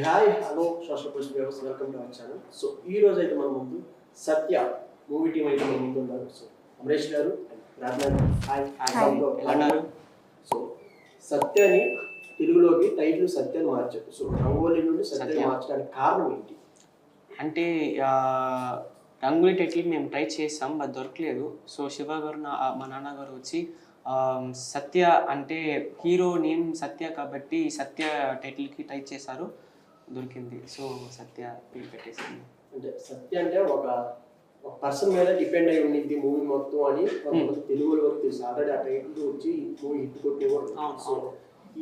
Hi hello social post viewers welcome to our channel. So ఈ రోజు అయితే మన ముందు సత్య మూవీ టీం అయితే మన ముందు ఉన్నారు. సో అమరేష్ గారు, రాజ్నా గారు, హాయ్ అన్నారు. సో సత్యని తెలుగులోకి టైటిల్ సత్యని మార్చారు. సో రంగోలి నుండి సత్యని మార్చడానికి కారణం ఏంటి? అంటే రంగులి టైటిల్ మేము ట్రై చేసాం, అది దొరకలేదు. సో శివ గారు మా నాన్నగారు వచ్చి సత్య అంటే హీరో నేమ్ సత్య కాబట్టి సత్య టైటిల్కి ట్రై చేశారు, దొరికింది. సో సత్య పేరు పెట్టేసింది. అంటే సత్య అంటే ఒక పర్సన్ మీద డిపెండ్ అయి ఉండింది మూవీ మొత్తం అని తెలుగు వరకు తెలుసు. ఆల్రెడీ ఆ టైటిల్ వచ్చి మూవీ హిట్ కొట్టేవాడు. సో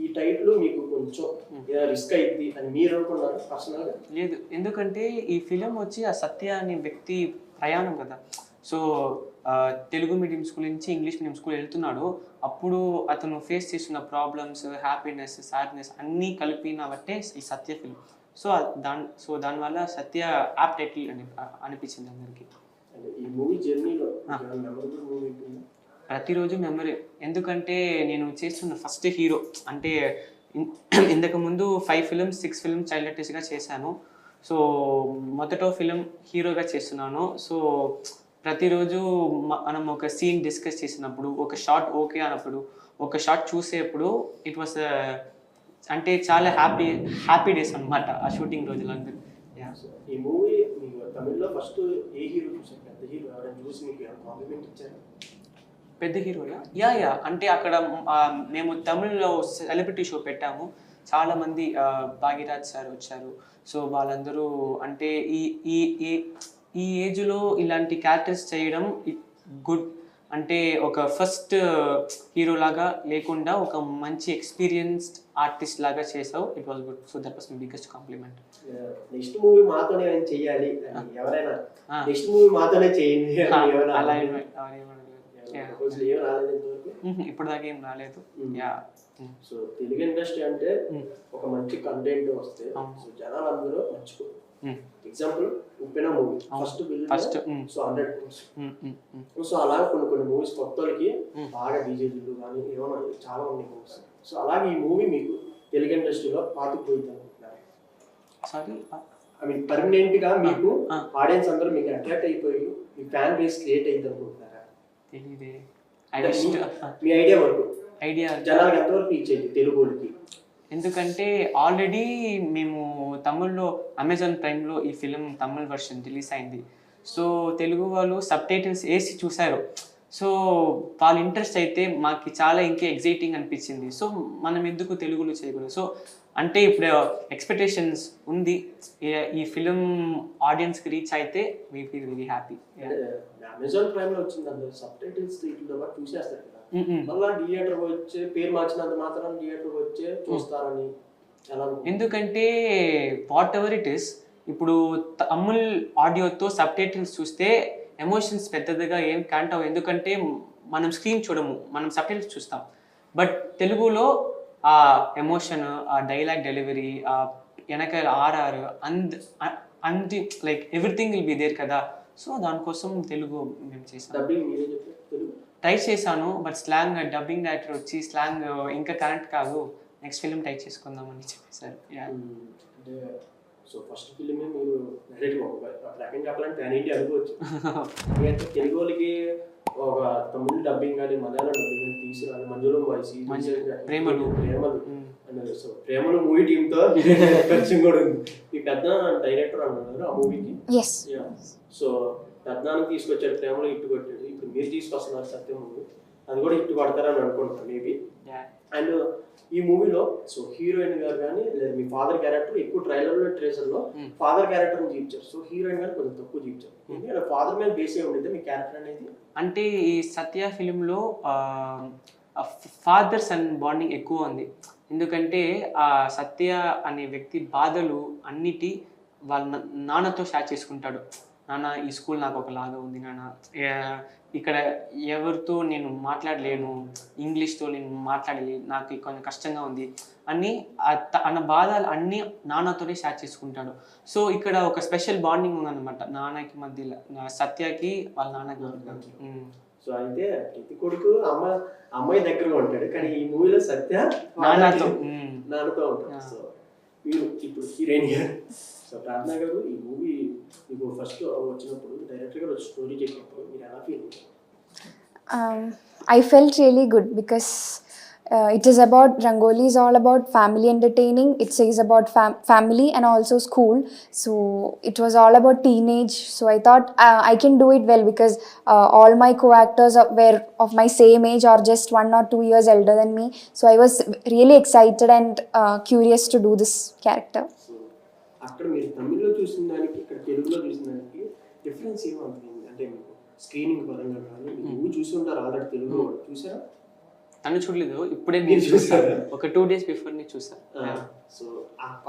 ఈ టైటిల్ మీకు కొంచెం రిస్క్ అయింది అని మీరు అనుకున్నారు పర్సనల్గా? లేదు, ఎందుకంటే ఈ ఫిలిం వచ్చి ఆ సత్య అనే వ్యక్తి ప్రయాణం కదా. సో తెలుగు మీడియం స్కూల్ నుంచి ఇంగ్లీష్ మీడియం స్కూల్ వెళ్తున్నాడు. అప్పుడు అతను ఫేస్ చేస్తున్న ప్రాబ్లమ్స్, హ్యాపీనెస్, సాడ్నెస్ అన్నీ కలిపిన బట్టే ఈ సత్య ఫిలిం. దానివల్ల సత్య యాప్ టైటిల్ అనిపించింది అందరికీ. ఈ మూవీ జర్నీలో ప్రతిరోజు మెమరీ, ఎందుకంటే నేను చేస్తున్న ఫస్ట్ హీరో. అంటే ఇంతకు ముందు 5 ఫిలిమ్స్ 6 ఫిలిమ్స్ చైల్డ్ ఆర్టిస్ట్గా చేశాను. సో మొదట ఫిలిం హీరోగా చేస్తున్నాను. సో ప్రతిరోజు మనం ఒక సీన్ డిస్కస్ చేసినప్పుడు, ఒక షాట్ ఓకే అన్నప్పుడు, ఒక షాట్ చూసేప్పుడు ఇట్ వాస్ అంటే చాలా హ్యాపీ డేస్ అనమాట ఆ షూటింగ్ రోజులందరూ. ఈ మూవీ మీకు తమిళ్లో ఫస్ట్ ఏ హీరో చూసారు? పెద్ద హీరో ఎవరైనా చూసి మీకు కాంప్లిమెంట్ ఇచ్చారు? పెద్ద హీరోయా? యా అంటే అక్కడ మేము తమిళ్లో సెలబ్రిటీ షో పెట్టాము. చాలామంది భాగ్యరాజ్ సార్ వచ్చారు. సో వాళ్ళందరూ అంటే ఈ ఏజ్లో ఇలాంటి క్యారెక్టర్స్ చేయడం గుడ్. అంటే ఒక ఫస్ట్ హీరో లాగా లేకుండా ఒక మంచి ఎక్స్పీరియన్స్డ్ ఆర్టిస్ట్ లాగా చేసావు. It was good. So that was my biggest compliment. Next movie మాతోనే చేయాలి ఎవరైనా, నెక్స్ట్ మూవీ మాతోనే చేయండి అలా ఇప్పుడు దాకా ఏం రాలేదు. సో తెలుగు ఇండస్ట్రీ అంటే ఒక మంచి కంటెంట్ వస్తే జనాలు అందరూ మర్చిపోరు. Example Uppena movie first so 100 crores. So అలాగే కొన్ని మూవీస్ కొత్తలకి బాగా డీజేలు కానీ ఏమన్నా చాలా ఉన్నాయి మూవీస్. సో అలాగే ఈ మూవీ మీకు తెలుగు ఇండస్ట్రీలో పాతుకుపోయింది అనుకుంటున్నారు? సారీ, ఐ మీన్ పర్మనెంట్ గా మీకు ఆడియన్స్ అందరూ మీకు అట్రాక్ట్ అయిపోయి మీ ఫ్యాన్ బేస్ క్రియేట్ అయింది అనుకుంటున్నారా? తెలియదే. మీ ఐడియా వరకు జనాలకు ఎంతవరకు ఇచ్చేది తెలుగు వాళ్ళకి? ఎందుకంటే ఆల్రెడీ మేము తమిళ్లో అమెజాన్ ప్రైమ్లో ఈ ఫిలిం తమిళ్ వర్షన్ రిలీజ్ అయింది. సో తెలుగు వాళ్ళు సబ్ టైటిల్స్ వేసి చూశారు. సో వాళ్ళ ఇంట్రెస్ట్ అయితే మాకు చాలా ఇంకా ఎగ్జైటింగ్ అనిపించింది. సో మనం ఎందుకు తెలుగులో చేయకూడదు? సో అంటే ఇప్పుడు ఎక్స్పెక్టేషన్స్ ఉంది. ఈ ఫిలిం ఆడియన్స్కి రీచ్ అయితే we feel very happy. Amazon ప్రైమ్లో వచ్చింది అందరూ సబ్ టైటిల్స్ చూసేస్తారు కదా, మళ్ళీ థియేటర్ వచ్చే పేరు మార్చినంత మాత్రం థియేటర్ వచ్చే చూస్తారని ఎలా? ఎందుకంటే వాట్ ఎవర్ ఇట్ ఈస్, ఇప్పుడు తమిళ్ ఆడియోతో సబ్ టైటిల్స్ చూస్తే ఎమోషన్స్ పెద్దదిగా ఏం కాంటావు. ఎందుకంటే మనం స్క్రీన్ చూడము, మనం సబ్ టైటిల్స్ చూస్తాం. బట్ తెలుగులో ఆ ఎమోషన్, ఆ డైలాగ్ డెలివరీ, ఆ వెనకాల ఆర్ఆర్ అంది like everything will be there కదా. సో దానికోసం తెలుగు మేము చేసాం. ట్రై చేశాను, బట్ స్లాంగ్ డబ్బింగ్ డైరెక్టర్ వచ్చి స్లాంగ్ ఇంకా కరెక్ట్ కాదు, నెక్స్ట్ ఫిలిం ట్రై చేసుకుందామని చెప్పేశారు. సో ఫస్ట్ ఫిలిమే మీరు డైరెక్ట్ చెప్పాలంటే ప్యాన్ ఇండియా అనుకోవచ్చు. తెలుగు వాళ్ళకి ఒక తమిళ డబ్బింగ్ కానీ మలయాళం డబ్బింగ్ కానీ తీసుకురాలి. మంజులో వాయిసి ప్రేమలు సో ప్రేమలు మూవీ టీంతో పరిచయం కూడా ఉంది. ఈ పెద్ద డైరెక్టర్ అన్నారు ఆ మూవీకి. సో పెద్దనాన్ని తీసుకొచ్చారు, ప్రేమలో హిట్ కొట్టాడు. ఇప్పుడు మీరు తీసుకొస్తున్నారు సత్యం మూవీ, అది కూడా హిట్ పడతారని అనుకుంటున్నాను మేబీ. అండ్ ఈ మూవీలో సో హీరోయిన్ గారు కానీ లేదా మీ ఫాదర్ క్యారెక్టర్ ఎక్కువ ట్రైలర్లో ట్రేజర్లో ఫాదర్ క్యారెక్టర్ని చూపించారు. సో హీరోయిన్ గారు కొంచెం తక్కువ చూపించారు. ఎందుకంటే ఫాదర్ మీద బేస్ అయి ఉండేది మీ క్యారెక్టర్ అనేది. అంటే ఈ సత్య ఫిలింలో ఫాదర్ సన్ బాండింగ్ ఎక్కువ ఉంది. ఎందుకంటే ఆ సత్య అనే వ్యక్తి బాధలు అన్నిటి వాళ్ళ నాన్నతో షేర్ చేసుకుంటాడు. నాన్న, ఈ స్కూల్ నాకు ఒకలాగా ఉంది నాన్న, ఇక్కడ ఎవరితో నేను మాట్లాడలేను, ఇంగ్లీష్తో నేను మాట్లాడలేను, నాకు కొంచెం కష్టంగా ఉంది అని అన్న బాధలు అన్నీ నాన్నతోనే షేర్ చేసుకుంటాడు. సో ఇక్కడ ఒక స్పెషల్ బాండింగ్ ఉందన్నమాట నాన్నకి మధ్యలో, సత్యకి వాళ్ళ నాన్నకి. సో అయితే ప్రతి కొడుకు అమ్మాయి దగ్గరగా ఉంటాడు, కానీ ఈ మూవీలో సత్య నాన్నతో ఉంటాడు. సో మీరు ఇప్పుడు హీరోయిన్ గారు సో ప్రార్థన గారు ఈ మూవీ మీకు ఫస్ట్ వచ్చినప్పుడు డైరెక్టర్ గారు స్టోరీ చెప్పినప్పుడు మీరు ఎలా ఫీల్ అయ్యారు? I felt really good because it is about Rangoli is all about family entertaining. It says about family and also school. So it was all about teenage. So I thought I can do it well because all my co-actors were of my same age or just 1 or 2 years elder than me. So I was really excited and curious to do this character. So అక్కడ మీరు తమిళ్లో చూసిన దానికి ఇక్కడ తెలుగులో చూసిన దానికి difference ఏమవుతుంది అంటే మీకు స్క్రీనింగ్ పరంగా కానీ మీరు చూసి ఉంటారు ఆల్రెడీ తెలుగులో కూడా. చూసారా? తను చూడలేదు, ఇప్పుడే మీరు నేను చూసారా? చూసాను. ఒక 2 days బిఫోర్ నేను చూసాను. సో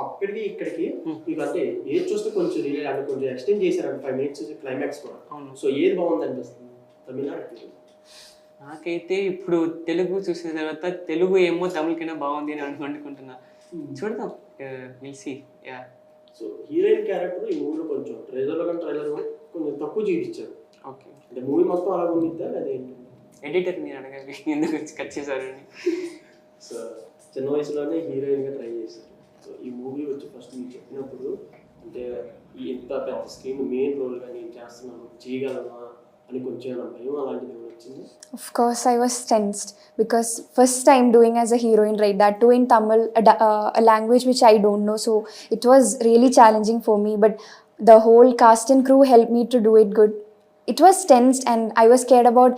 అక్కడికి ఇక్కడికి మీకు అంటే ఏది చూస్తే కొంచెం రిలే అంటే కొంచెం ఎక్స్టెండ్ చేశారు 5 minutes క్లైమాక్స్ కూడా. అవును. సో ఏది బాగుంది అనిపిస్తుంది తమిళనాడు తెలుగు? నాకైతే ఇప్పుడు తెలుగు చూసిన తర్వాత తెలుగు ఏమో తమిళ కన్నా బాగుంది అని అనుకుంటున్నా. చూడదాం, will see. Yeah. So heroine character ఈ మూవీలో కొంచెం ట్రైలర్లో కానీ ట్రైలర్ కొంచెం తక్కువ చూపించారు. ఓకే. అంటే మూవీ మొత్తం అలా ఉండిద్దా లేదా ఏంటి? ఎడిటర్ మీరు అడగాలి ఎందుకు కట్ చేశారని. సో చిన్న వయసులోనే హీరోయిన్గా ట్రై చేశారు. సో ఈ మూవీ వచ్చి ఫస్ట్ మీరు చెప్పినప్పుడు అంటే ఇంత పెద్ద స్క్రీన్ మెయిన్ రోల్గా నేను చేస్తున్నాను చేయగలనా అని కొంచెం ఏమైనా భయం అలాంటిది ఏమైనా వచ్చింది? Of course, I was tensed because first time doing as a heroine, right? That too in Tamil, a language which I don't know. So it was really challenging for me. But the whole cast and crew helped me to do it good. It was tensed, and I was scared about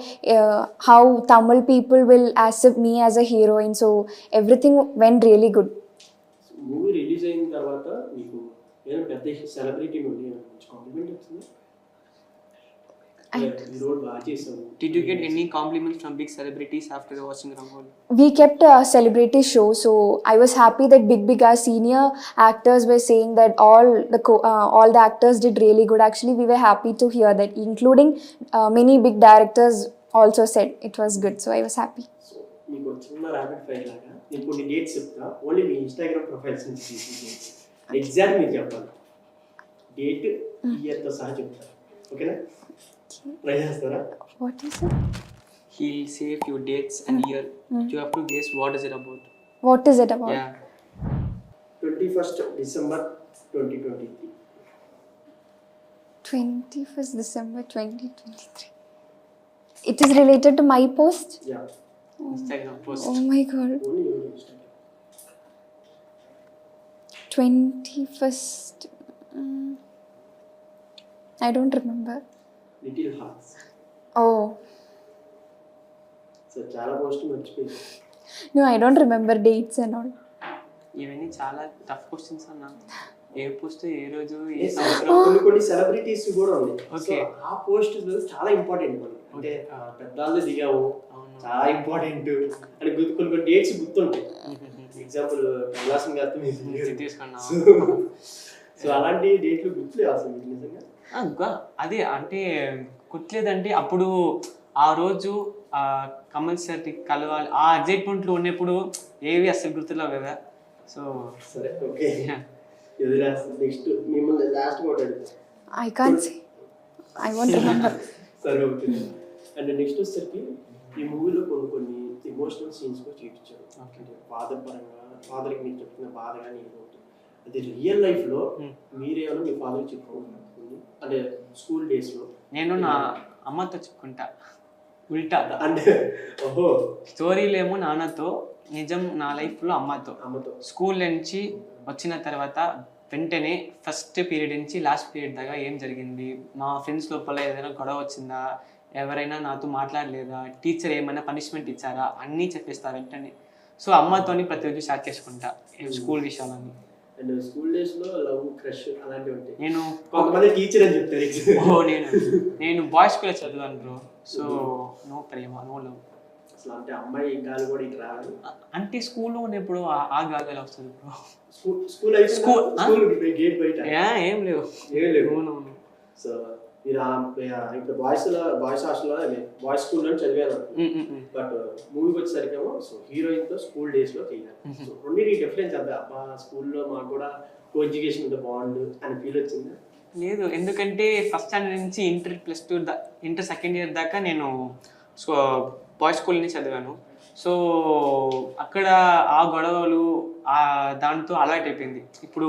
how Tamil people will accept me as a heroine. So everything went really good. Movie release అయిన తర్వాత మీకు ఏదైనా పెద్ద celebrity నుండి మంచి complement వచ్చింది? ఈ role బాగా చేసాము. Did you get any compliments from big celebrities after watching Rangoli? We kept a celebrity show, so I was happy that big our senior actors were saying that all the actors did really good. Actually, we were happy to hear that, including many big directors also said it was good. So I was happy. So మీకు చిన్న rapid fire లాగా నేను కొన్ని dates చెప్తా, only మీ Instagram profiles నుంచి తీసి dates exact మీరు చెప్పాలి. డేట్ ఇయర్తో సహా చెప్తారు, ఓకేనా? ట్రై చేస్తారా? What is it? He'll say a few dates and year. You have to guess what is it about. What is it about? Yeah. 21st December 2023. 21st December 2023. It is related to my post? Yeah, Instagram post. Oh my god. only your Instagram. 21st. I don't remember. Little Hearts. Oh. So చాలా post మర్చిపోయింది. No, I don't remember dates and all. ఇవన్నీ చాలా tough questions అన్న. ఏ post, ఏ రోజు, ఏ ఏ సంవత్సరం. సంవత్సరం కొన్ని celebrities కూడా ఉన్నాయి. So Okay. ఆ పోస్ట్ చాలా ఇంపార్టెంట్ మనకి. అంటే పెద్దవాళ్ళు దిగావు చాలా ఇంపార్టెంట్ అని కొన్ని డేట్స్ గుర్తుంటాయి. ఎగ్జాంపుల్ కమలాసన్ గారితో మీరు తీసుకున్నా. సో అలాంటి డేట్లు గుర్తులేవు అసలు మీకు నిజంగా? అదే అంటే గుర్తులేదంటే అప్పుడు ఆ రోజు కమల్ సార్ కలవాలి ఆ ఎగ్జైట్మెంట్లో ఉన్నప్పుడు ఏవి అసలు గుర్తులేవు కదా. సో సరే, ఓకే. నెక్స్ట్ మిమ్మల్ని లాస్ట్ కూడా అడుగుతా. I can't say. I won't remember. సరే, ఓకే. అండ్ నెక్స్ట్ వచ్చేసరికి ఈ మూవీలో కొన్ని ఎమోషనల్ సీన్స్ కూడా చూపించారు. అంటే ఫాదర్ పరంగా ఫాదర్కి మీరు చెప్తున్న బాధ కానీ ఏదో ఒకటి అది రియల్ లైఫ్లో మీరేమైనా మీ ఫాదర్కి చెప్పుకుంటున్నారు అంటే స్కూల్ డేస్లో? నేను నా అమ్మతో చెప్పుకుంటా ఉల్టా. అంటే ఓహో, స్టోరీలేమో నాన్నతో, నిజం నా లైఫ్లో అమ్మతో. అమ్మతో. స్కూల్ నుంచి వచ్చిన తర్వాత వెంటనే ఫస్ట్ పీరియడ్ నుంచి లాస్ట్ పీరియడ్ దాకా ఏం జరిగింది, మా ఫ్రెండ్స్ లోపల ఏదైనా గొడవ వచ్చిందా, ఎవరైనా నాతో మాట్లాడలేదా, టీచర్ ఏమైనా పనిష్మెంట్ ఇచ్చారా, అన్నీ చెప్పేస్తా వెంటనే. సో అమ్మతోని ప్రతిరోజు షేర్ చేసుకుంటా స్కూల్ విషయాలన్నీ. అండ్ స్కూల్ డేస్ లో లవ్ క్రష్ అలాంటివి ఉంటాయి. నేను కొంతమంది టీచర్ అని చెప్తారు. నేను బాయ్స్ స్కూల్లో చదివాను బ్రో. సో నో ప్రేమ, నో లవ్. అసలు అంటే అమ్మాయి గాలి కూడా ఇటు రాదు అంటే స్కూల్లో ఉన్నప్పుడు ఆ గాలి వస్తుంది బ్రో. స్కూల్ అయితే స్కూల్ గేట్ బయట ఏం లేవు. సో మీరు ఇప్పుడు బాయ్స్ హాస్టల్లో బాయ్స్ స్కూల్లో చదివాను. బట్ మూవీకి వచ్చేసరికేమో సో హీరోయిన్ తో స్కూల్ డేస్ లో చేయాలి. సో రెండింటి డిఫరెన్స్ అంతే. అబ్బా స్కూల్లో మాకు కూడా కో ఎడ్యుకేషన్ ఉంటే బాగుండు అని ఫీల్ వచ్చింది? లేదు, ఎందుకంటే ఫస్ట్ స్టాండర్డ్ నుంచి ఇంటర్ +2 ఇంటర్ సెకండ్ ఇయర్ దాకా నేను బాయ్స్ స్కూల్ని చదివాను. సో అక్కడ ఆ గొడవలు ఆ దాంతో అలవాటు అయిపోయింది. ఇప్పుడు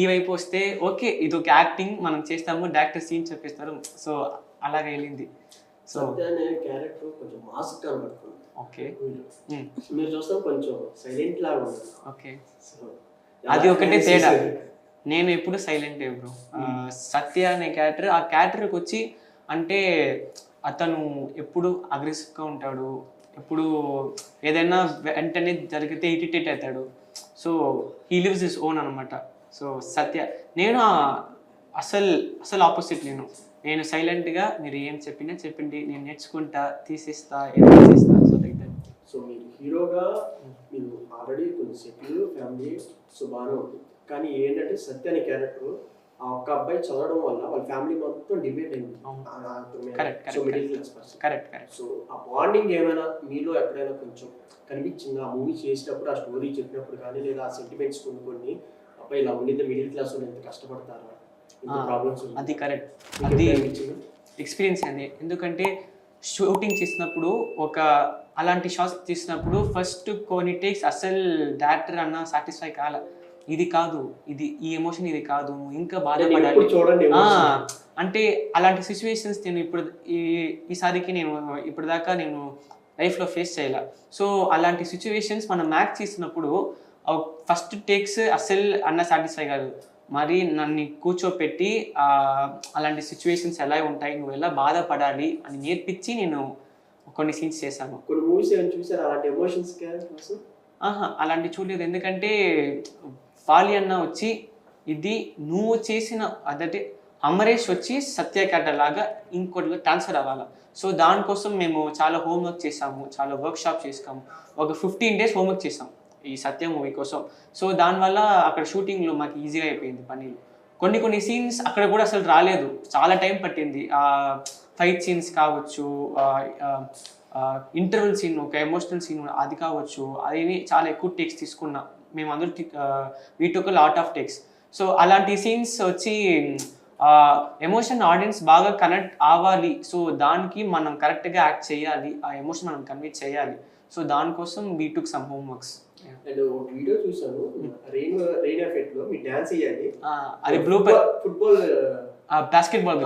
ఈ వైపు వస్తే ఓకే ఇది ఒక యాక్టింగ్ మనం చేస్తాము, డైరెక్టర్ సీన్ చెప్పేస్తారు, సో అలాగే వెళ్ళింది. సో సత్య అనే క్యారెక్టర్ కొంచెం మాస్ కనబడుతుంది. ఓకే మీరు చూస్తాం కొంచెం సైలెంట్ లాగా ఉంటుంది. ఓకే సో అది ఒకటే తేడా. నేను ఎప్పుడు సైలెంట్ బ్రో. సత్య అనే క్యారెక్టర్, ఆ క్యారెక్టర్కి వచ్చి అంటే అతను ఎప్పుడు అగ్రెసివ్గా ఉంటాడు, ఎప్పుడు ఏదైనా వెంటనే జరిగితే ఇరిటేట్ అవుతాడు. So he lives his own అనమాట. సో సత్య నేను అసలు ఆపోజిట్. నేను సైలెంట్గా మీరు ఏం చెప్పండి, నేను నేర్చుకుంటా, తీసేస్తా, ఏదైనా చేస్తా. So like that. సో మీరు హీరోగా మీరు ఆల్రెడీ కొంచెం సెటిల్ ఫ్యామిలీ సో బాగానే ఉంటుంది. కానీ ఏంటంటే సత్య అనే క్యారెక్టర్ ఆ ఒక్క అబ్బాయి చదవడం వల్ల వాళ్ళ ఫ్యామిలీ మొత్తం డిబేట్ అయింది. So middle class person. Correct. So ఆ బాండింగ్ ఏమైనా మీలో ఎక్కడైనా కొంచెం కనిపించింది ఆ మూవీ చేసేటప్పుడు, ఆ స్టోరీ చెప్పినప్పుడు కానీ, లేదా ఆ సెంటిమెంట్స్ కొన్ని అబ్బాయి ఇలా ఉండితే మిడిల్ క్లాస్ వాళ్ళు ఎంత కష్టపడతారా, ఎంత ప్రాబ్లమ్స్? అది కరెక్ట్. అది ఎక్స్పీరియన్స్ అండి. ఎందుకంటే షూటింగ్ చేసినప్పుడు అలాంటి షాట్స్ తీసినప్పుడు ఫస్ట్ కొన్ని టేక్స్ అసలు డైరెక్టర్ అన్న సాటిస్ఫై కాల. ఇది కాదు, ఈ ఎమోషన్ ఇది కాదు, ఇంకా బాధపడాలి చూడండి. అంటే అలాంటి సిచ్యువేషన్స్ నేను ఈసారికి నేను ఇప్పటిదాకా నేను లైఫ్లో ఫేస్ చేయాల. సో అలాంటి సిచ్యువేషన్స్ మనం మ్యాచ్ చేసినప్పుడు ఫస్ట్ టేక్స్ అసలు అన్న సాటిస్ఫై కాదు. మరి నన్ను కూర్చోపెట్టి అలాంటి సిచ్యువేషన్స్ ఎలా ఉంటాయి, నువ్వు ఎలా బాధపడాలి అని నేర్పించి నేను కొన్ని సీన్స్ చేశాను. కొన్ని మూవీస్ ఏమైనా చూసారు అలాంటి ఎమోషన్స్ క్యారెక్టర్స్? అలాంటి చూడలేదు. ఎందుకంటే ఫాలి అన్న వచ్చి ఇది నువ్వు చేసిన అదంటే అమరేష్ వచ్చి సత్య క్యారెక్టర్ లాగా ఇంకోటిలో ట్రాన్స్ఫర్ అవ్వాలి. సో దానికోసం మేము చాలా హోంవర్క్ చేసాము, చాలా వర్క్ షాప్ చేసాము. ఒక 15 days హోంవర్క్ చేసాం ఈ సత్య మూవీ కోసం. సో దానివల్ల అక్కడ షూటింగ్లో మాకు ఈజీగా అయిపోయింది పనులు. కొన్ని సీన్స్ అక్కడ కూడా అసలు రాలేదు, చాలా టైం పట్టింది. ఫైట్ సీన్స్ కావచ్చు, ఇంటర్వెల్ సీన్, ఒక ఎమోషనల్ సీన్ అది కావచ్చు, అది చాలా ఎక్కువ టేక్స్ తీసుకున్నాం మేము అందరూ. వీటికి లాట్ ఆఫ్ టేక్స్. సో అలాంటి సీన్స్ వచ్చి ఎమోషన్ ఆడియన్స్ బాగా కనెక్ట్ అవ్వాలి. సో దానికి మనం కరెక్ట్గా యాక్ట్ చేయాలి, ఆ ఎమోషన్ మనం కన్వే చేయాలి. సో దానికోసం we took some homeworks. And ఒక వీడియో చూసాను, రెయిన్ ఎఫెక్ట్ లో మీ డాన్స్ చేయాలి. అది blooper football basketball.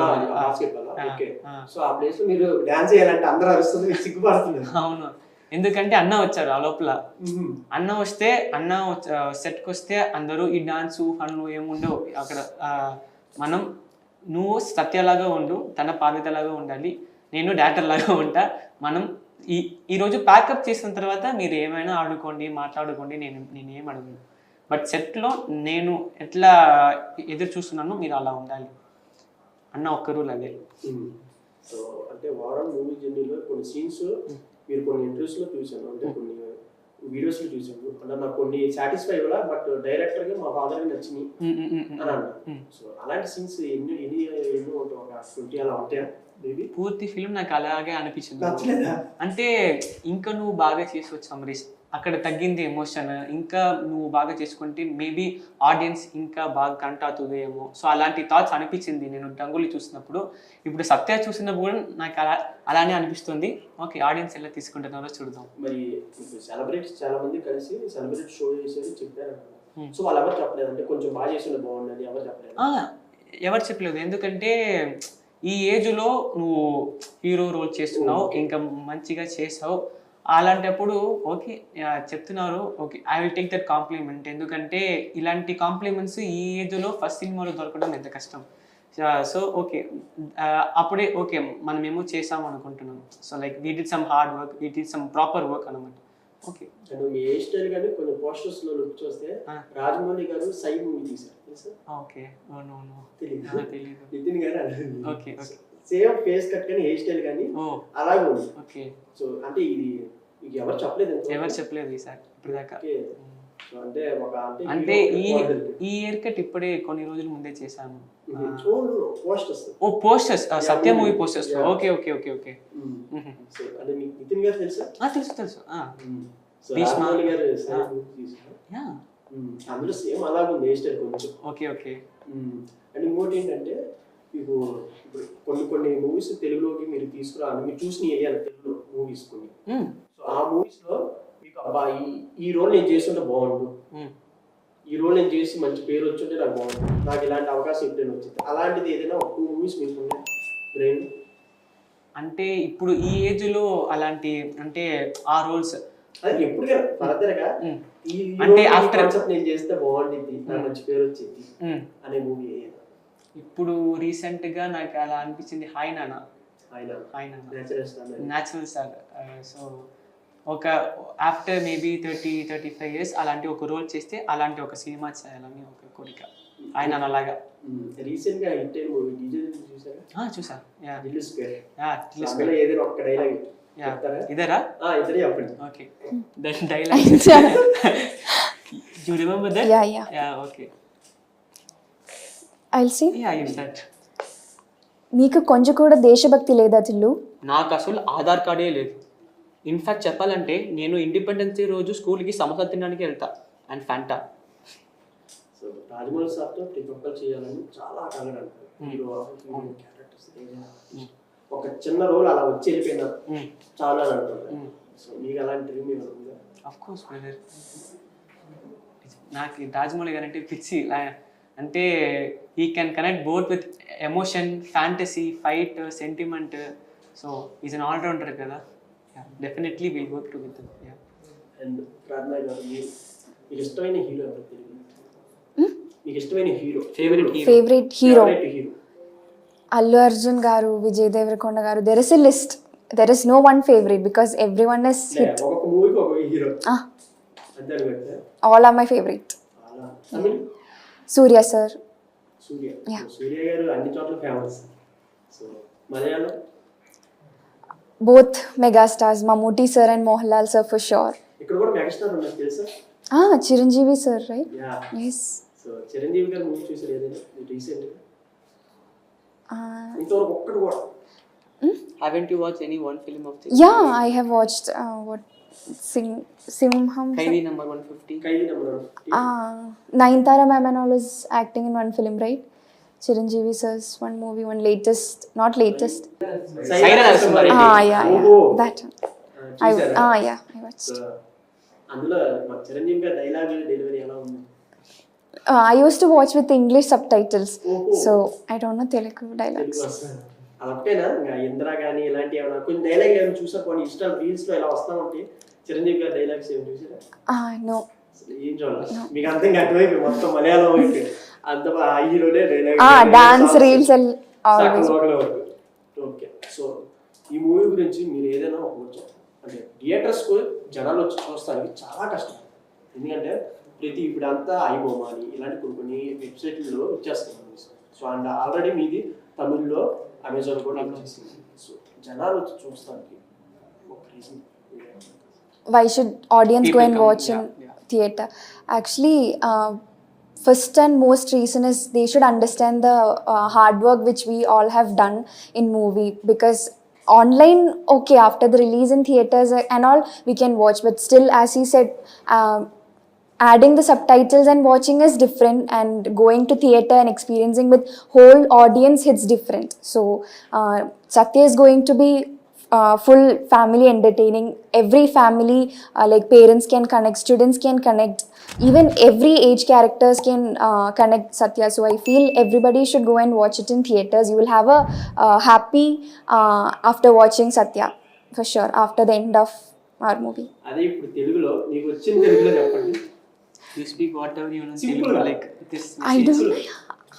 Okay. So ఆ ప్లేస్ లో మీరు డాన్స్ చేయాలంటే అందరూ అరుస్తుంది, మీరు సిగ్గుపడుతున్నారు. అవును, ఎందుకంటే అన్న వచ్చారు ఆ లోపల. అన్న వస్తే సెట్కి వస్తే అందరూ ఈ డాన్స్ ఫన్లు ఏముండవు అక్కడ. మనం నువ్వు సత్యలాగా ఉండు, తన పార్వతలాగా ఉండాలి, నేను డైరెక్టర్ లాగా ఉంటా. మనం ఈరోజు ప్యాకప్ చేసిన తర్వాత మీరు ఏమైనా ఆడుకోండి, మాట్లాడుకోండి, నేను ఏం అడగను. బట్ సెట్లో నేను ఎట్లా ఎదురు చూస్తున్నానో మీరు అలా ఉండాలి అన్న ఒక్క రూల్ అదే. సో అంటే వారం మూవీ జర్నీలో కొన్ని సీన్స్ మీరు కొన్ని ఇంటర్వ్యూస్ లో చూసాను, అంటే కొన్ని వీడియోస్ లో చూసాను. అంటే నాకు కొన్ని సాటిస్ఫై అవ్వాలా, బట్ డైరెక్టర్ గా మా ఫాదర్ కి నచ్చినాయి అని అన్నా. సో అలాంటి సీన్స్ ఎన్ని ఉంటాయి, ఒక 20 అలా ఉంటాయా? పూర్తి ఫిలిం నాకు అలాగే అనిపించింది. అంటే ఇంకా నువ్వు బాగా చేసుకోవచ్చు అమరీష్, అక్కడ తగ్గింది ఎమోషన్, ఇంకా నువ్వు బాగా చేసుకుంటే మేబీ ఆడియన్స్ ఇంకా బాగా కనెక్ట్ అవుతుందేమో. సో అలాంటి థాట్స్ అనిపించింది నేను డంగులి చూసినప్పుడు. ఇప్పుడు సత్య చూసినప్పుడు కూడా నాకు అలానే అనిపిస్తుంది. ఓకే, ఆడియన్స్ ఎలా తీసుకుంటున్నారో చూద్దాం. మరి సెలబ్రిటీస్ చాలా మంది కలిసి సెలబ్రిటీ షో చేసేది చెప్పారు. సో వాళ్ళు ఎవరు చెప్పలేదు, అంటే కొంచెం బాగా చేసిన బాగుండదు ఎవరు చెప్పలేదు? ఎవరు చెప్పలేదు. ఎందుకంటే ఈ ఏజ్లో నువ్వు హీరో రోల్ చేస్తున్నావు, ఇంకా మంచిగా చేసావు, అలాంటప్పుడు ఓకే చెప్తున్నారు, okay I will take that complement. ఎందుకంటే ఇలాంటి కాంప్లిమెంట్స్ ఈ ఏజ్లో ఫస్ట్ సినిమాలో దొరకడం ఎంత కష్టం. సో ఓకే, అప్పుడే ఓకే మనమేమో చేసాం అనుకుంటున్నాం. So like we did some hard work, we did some proper work అనమాట. ఓకే. అండ్ మీ హెయిర్ స్టైల్ కానీ కొన్ని పోస్టర్స్ లో లుక్ చూస్తే రాజమౌళి గారు సై మూవీ తీశారు తెలుసా? ఓకే, తెలియదు. నితిన్ గారు అన్నారు. ఓకే, సేమ్ ఫేస్ కట్ కానీ హెయిర్ స్టైల్ కానీ అలాగే ఉంది. ఓకే. సో అంటే ఇది ఎవరు చెప్పలేదు ఈసారి ఇప్పటిదాకా. అంటే ఈ ఇయర్ కట్ ఇప్పుడే కొన్ని రోజుల ముందే చేశాను. పోస్టర్స్ సత్య మూవీ పోస్టర్స్. ఓకే. అంటే నితిన్ గారు తెలుసా? తెలుసు. అందులో సేమ్ అలాగే ఉంది హెయిర్ స్టైల్ కొంచెం. ఓకే. అండ్ ఇంకోటి ఏంటంటే మీకు ఇప్పుడు కొన్ని మూవీస్ తెలుగులోకి మీరు తీసుకురావాలి, మీరు చూసిన వేయాలి తెలుగులో మూవీస్ కొన్ని. సో ఆ మూవీస్ లో మీకు అబ్బా ఈ రోల్ నేను చేస్తుంటే బాగుండు, ఉమ్. ఈ రోల్ నేను చేసి మంచి పేరు వచ్చుంటే నాకు బాగుంటుంది, నాకు ఇలాంటి అవకాశం ఎప్పుడైనా వచ్చింది, అలాంటిది ఏదైనా ఒక 2 మూవీస్ మీకు ఉన్నాయి బ్రెయిన్? అంటే ఇప్పుడు ఈ ఏజ్ లో అలాంటి అంటే ఆ రోల్స్ అది ఎప్పుడుగా ఫర్దర్ గా ఈ అంటే role, ఈ after- కాన్సెప్ట్ నేను చేస్తే బాగుంటుంది, నాకు మంచి పేరు వచ్చింది అనే మూవీ ఇప్పుడు రీసెంట్ గా నాకు అలా అనిపించింది హాయ్ నాన్న. ఆయన హాయ్ నాన్న నేచురల్ న్యాచురల్ సార్. సో ఒక ఆఫ్టర్ మేబీ 30-35 ఇయర్స్ అలాంటి ఒక రోల్ చేస్తే అలాంటి ఒక సినిమా చేయాలని ఒక కోరిక. ఆయన అలాగా రీసెంట్ గా హిట్ అయిన మూవీ డీజే చూసారా? చూసా. Yeah దిల్లు square. యా అందులో ఏదైనా ఒక్క డైలాగ్ చెప్తారా? ఇదరా ఇద్దరే చెప్పండి. Okay that dialogue you remember that? Yeah okay I'll see. Yeah is that. మీకు కొంచెం కూడా దేశభక్తి లేదా తిల్లు? నాకు అసలు ఆధార్ కార్డే లేదు. ఇన్ఫ్యాక్ట్ చెప్పాలంటే నేను ఇండిపెండెన్స్ డే రోజు స్కూల్కి సమోసా తినడానికి వెళ్తా అండ్ ఫ్యాంటా. సో రాజమౌళి సార్తో ట్రిప్ చేయాలని చాలా కలర్ అంటారు. హీరో క్యారెక్టర్స్ ఒక చిన్న రోల్ అలా వచ్చి వెళ్ళిపోయినా చాలా అని అంటారు. సో మీకు అలాంటి డ్రీమ్ ఏమైనా ఉందా? Of course brother. నాకు రాజమౌళి గారు అంటే పిచ్చి. అంటే he can connect both with emotion, fantasy, fight, sentiment. So is an allrounder కదా. Definitely will work together. And Prarthana garu మీకు ఇష్టమైన హీరో ఎవరు తెలుగు? మీకు ఇష్టమైన hero, favourite hero hero? Allu Arjun garu, Vijay Deverakonda garu. There is a list. There is no one favourite because every one is hit. ఒక మూవీకి ఒక hero అంతే అనుకుంటా. All are my favourite. Tamil Suriya sir. Suriya. Suriya garu అన్ని చోట్ల famous. So Malayalam both megastars Mammootty sir and Mohan Lal sir for sure. ఇక్కడ కూడా megastar ఉన్నారు తెలుసా? Chiranjeevi sir right? Yes. So Chiranjeevi garu movie చూసారు ఏదైనా రీసెంట్ గా? ఇంతవరకు ఒక్కటి కూడా Haven't you watched any one film of this? Yeah, I have watched what Simham. Kaidi number 150. Khaidi number 150. Nayanthara ma'am and all is acting in one film, right? Chiranjeevi sir's one movie, one latest, not latest. Saira Narasimha. Yeah, that one. I watched. అందులో మా చిరంజీవి గారి dialogue delivery ఎలా ఉంది? I used to watch with English subtitles, so I don't know Telugu dialogues. అదొకటేనా? ఇంకా ఇందిరా కానీ ఇలాంటి ఏమైనా కొన్ని డైలాగ్ ఏమైనా చూసా? కొన్ని ఇన్స్టా రీల్స్ లో ఎలా వస్తా ఉంటే చిరంజీవి గారి డైలాగ్స్ ఏమి చూసారా? No. ఏం చూడాలి మీకు అంతా ఇంకా అటువైపు మొత్తం మలయాళం వైపు అంత ఆ హీరోనే dialogue Dance reels and always. Okay. So ఈ మూవీ గురించి మీరు ఏదైనా ఒక అంటే థియేటర్స్కు జనాలు వచ్చి చూస్తానికి చాలా కష్టం. ఎందుకంటే ఇప్పుడు అంతా ఐబొమ్మ అని ఇలాంటి కొన్ని వెబ్సైట్లలో ఇచ్చేస్తాం. సో అండ్ ఆల్రెడీ మీది తమిళ్లో అమెజాన్ కూడా వచ్చేసింది. సో జనాలు వచ్చి చూస్తానికి ఒక reason. Why should audience People go and come, watch in theater? Actually, first and most reason is they should understand the hard work which we all have done in movie, because online, okay, after the release in theaters and all we can watch, but still, as he said, adding the subtitles and watching is different, and going to theater and experiencing with whole audience hits different. So Satya is going to be full family entertaining. Every family, like parents can connect, students can connect, even every age characters can connect Satya. So I feel everybody should go and watch it in theaters. You will have a happy after watching Satya for sure after the end of our movie. అదే ఇప్పుడు తెలుగులో మీకు వచ్చిన తెలుగులో చెప్పండి. You speak whatever you know. Simple. Like this. I don't know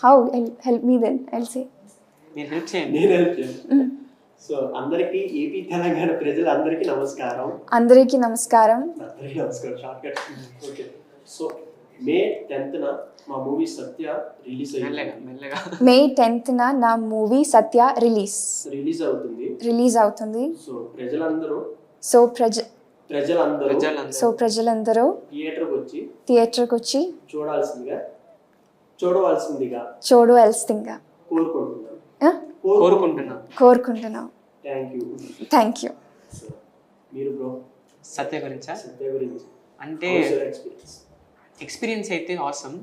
how. Help me then. I'll say. మీరు help చేయండి. నేను హెల్ప్ చేయాలి. సో అందరికీ ఏపీ తెలంగాణ ప్రజలందరికీ నమస్కారం. అందరికీ నమస్కారం. అందరికీ నమస్కారం. Short cut. Okay. So May 10th మా మూవీ సత్య రిలీజ్ మెల్లగా మే 10th నా మూవీ సత్య రిలీజ్ అవుతుంది. సో ప్రజలందరూ ప్రజలందరూ థియేటర్కి వచ్చి చూడవలసిందిగా కోరుకుంటున్నాం. Thank you. మీరు బ్రో సత్య గురించి అంటే ఎక్స్పీరియన్స్ అయితే ఆసమ్.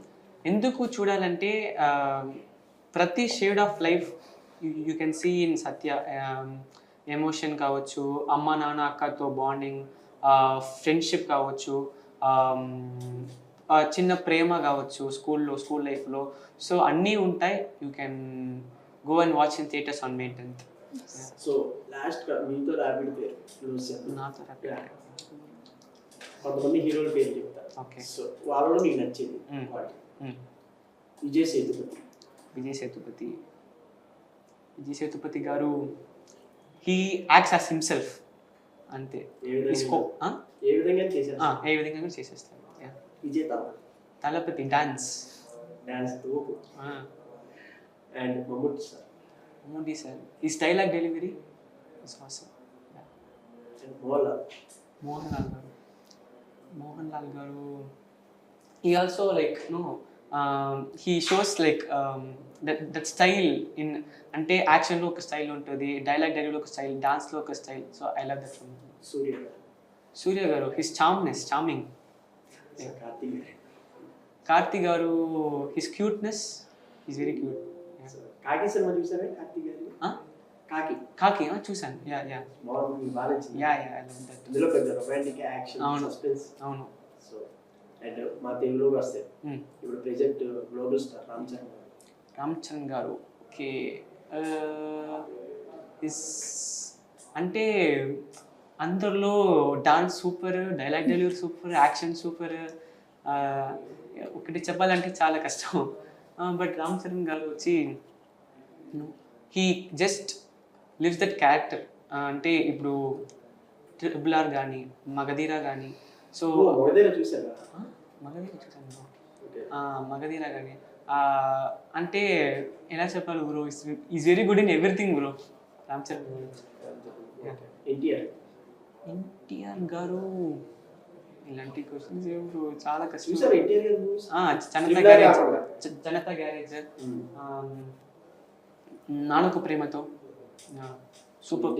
ఎందుకు చూడాలంటే ప్రతి shade of life you can see in Satya. Emotion కావచ్చు, అమ్మ నాన్న అక్కతో బాండింగ్, ఫ్రెండ్షిప్ కావచ్చు, చిన్న ప్రేమ కావచ్చు, స్కూల్ లైఫ్లో. సో అన్నీ ఉంటాయి. You can go and watch in theatres on May 10th. So last మీతో ర్యాపిడ్ పేరు క్లోజ్ చేద్దాం. నాతో హ్యాపీ. కొంతమంది హీరోల పేరు చెప్తారు. ఓకే. సో వాళ్ళలో మీకు నచ్చింది వాటి విజయ్ సేతుపతి. విజయ్ సేతుపతి గారు హీ యాక్ట్స్ యాజ్ హిమ్సెల్ఫ్ అంతే. ఏ విధంగా చేశారు? ఏ విధంగా కూడా చేసేస్తాడు. విజయ్ తలపతి డాన్స్ తోపు. And Mammootty sir. Modi sir is dialogue delivery is awesome. Mohan Lal గారు he also like he shows like that style in అంటే యాక్షన్ లో ఒక స్టైల్ ఉంటుంది, డైలాగ్ డెలివరీలో ఒక స్టైల్, డాన్స్ లో ఒక style. So I love that from Suriya garu. His charming. Karthi garu his cuteness is very cute. Khakee సినిమా చూసారా? కార్తీ గారి కాకి చూసాను. Yeah I love that. ఇందులో పెద్ద రొమాంటిక్ యాక్షన్ సస్పెన్స్. అవును. సో అండ్ మా తెలుగులోకి వస్తే ఇప్పుడు present global star Ram Charan garu. Okay. అంటే అందరిలో dance super, dialogue delivery super, action super. ఒకటి చెప్పాలంటే చాలా కష్టం. బట్ రామ్ చరణ్ గారు వచ్చి he just lives that character. అంటే ఇప్పుడు RRR కానీ, మగధీర కానీ. సో మగధీర చూసాను. మగధీర కానీ అంటే ఎలా చెప్పాలి bro, is very good in everything bro Ram Charan. NTR గారు ఇలాంటి క్వశ్చన్స్ బ్రో చాలా కష్టం. జనతా గ్యారేజ్, నాలుగు ప్రేమతో సూపర్.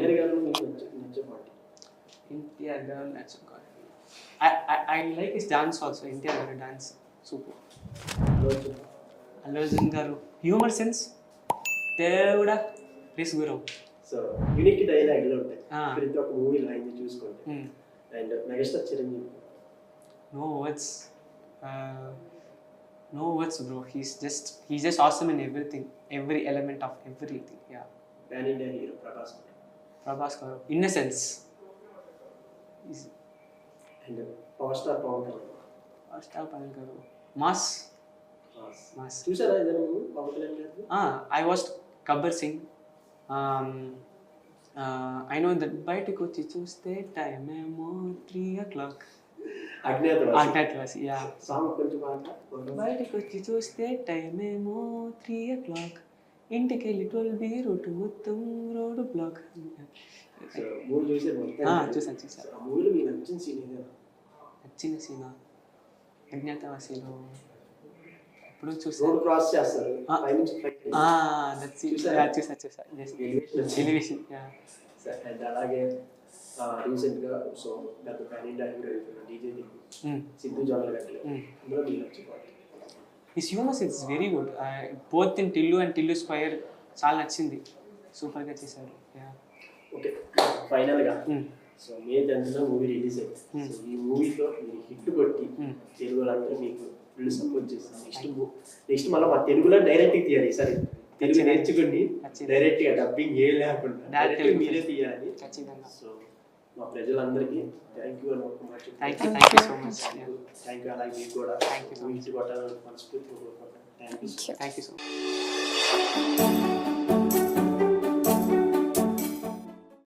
ఎన్టీఆర్ గారు నచ్చ. I like his dance also. India garu dance super. Allu Arjun garu humor sense దేవుడా please Guru. So unique dialogue లో ఉంటాయి ప్రతి ఒక్క మూవీలో ఆయన చూసుకోండి. And megastar Chiranjeevi. No words bro. He's just awesome in everything, every element of everything. Yeah. Pan India hero Prabhas garu innocence. And power star Pawan garu మాస్. చూసారా ఏదైనా Pawan Kalyan garu? I watched Gabbar Singh. I know that బయటకు వచ్చి చూస్తే టైం ఏమో 3 o'clock. అజ్ఞాతవాసి. యా సాంగ్ కొంచెం బయటకు వచ్చి చూస్తే టైం ఏమో 3 o'clock. ఇంటికి వెళ్ళి 12B రూట్ మొత్తం రోడ్ బ్లాక్. నచ్చిన సీన్ అజ్ఞాతవాసిలో ఎప్పుడు చూసాను. అలాగే రీసెంట్ గా సో గత pan India hero DJ Siddhu Jonnalagadda. అందులో మీరు నచ్చిపోవాలి. His humours it's very good. Both in Tillu and Tillu square చాలా నచ్చింది. సూపర్గా చేశారు. ఓకే ఫైనల్ గా so May 10th movie release అయింది. సో ఈ మూవీతో మీరు హిట్ కొట్టి తెలుగు వాళ్ళందరూ మీకు ఫుల్ సపోర్ట్ చేస్తారు. నెక్స్ట్ మళ్ళీ మా తెలుగులో డైరెక్ట్ తీయాలి. సరే తెలుగు నేర్చుకుని డైరెక్ట్ గా డబ్బింగ్ ఏ లేకుండా మీరే తీయాలి. సో మా ప్రజలందరికీ థ్యాంక్ యూ అని ఒక మాట. Thank you so much. Thank you. అలాగే మీకు కూడా హిట్ కొట్టాలని మనస్ఫూర్తిగా కోరుకుంటాను. Thank you so much.